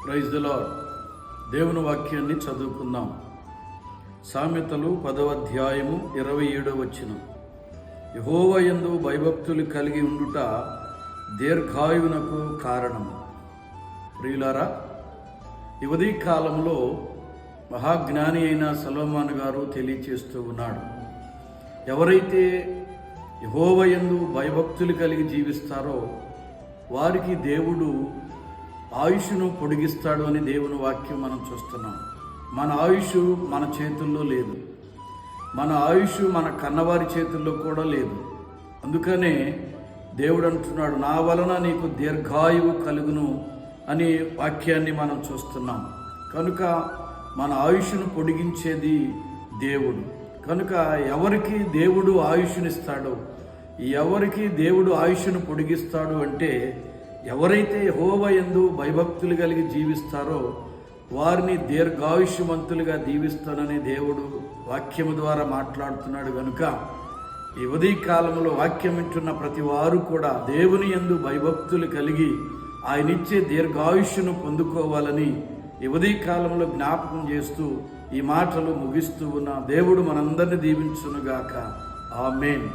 Praise the lord. దేవుని వాక్యాన్ని చదువుకుందాం. సామెతలు 10వ అధ్యాయము 27వ వచనం. యెహోవా యందు భయభక్తులు కలిగి ఉండుట దీర్ఘాయువునకు కారణము. ప్రియులారా, ఈ ఉదయ కాలంలో మహాజ్ఞాని అయిన సొలొమోను గారు తెలియచేస్తూ ఉన్నాడు. ఎవరైతే యెహోవా యందు భయభక్తులు కలిగి జీవిస్తారో వారికి దేవుడు ఆయుష్ను పొడిగిస్తాడు అని దేవుని వాక్యం మనం చూస్తున్నాం. మన ఆయుష్ మన చేతుల్లో లేదు, మన ఆయుష్ మన కన్నవారి చేతుల్లో కూడా లేదు. అందుకనే దేవుడు అంటున్నాడు, నా వలన నీకు దీర్ఘాయువు కలుగును అని వాక్యాన్ని మనం చూస్తున్నాం. కనుక మన ఆయుష్ను పొడిగించేది దేవుడు. కనుక ఎవరికి దేవుడు ఆయుష్నిస్తాడో, ఎవరికి దేవుడు ఆయుష్ను పొడిగిస్తాడు అంటే ఎవరైతే యెహోవా యందు భయభక్తులు కలిగి జీవిస్తారో వారిని దీర్ఘాయుష్మంతులుగా దీవిస్తానని దేవుడు వాక్యము ద్వారా మాట్లాడుతున్నాడు. కనుక ఈ ఉదయ కాలంలో వాక్యం వింటున్న ప్రతి వారు కూడా దేవుని యందు భయభక్తులు కలిగి ఆయనిచ్చే దీర్ఘాయుష్ను పొందుకోవాలని ఈ ఉదయ కాలంలో జ్ఞాపకం చేస్తూ ఈ మాటలు ముగిస్తూ ఉన్న దేవుడు మనందరినీ దీవించునుగాక. ఆమేన్.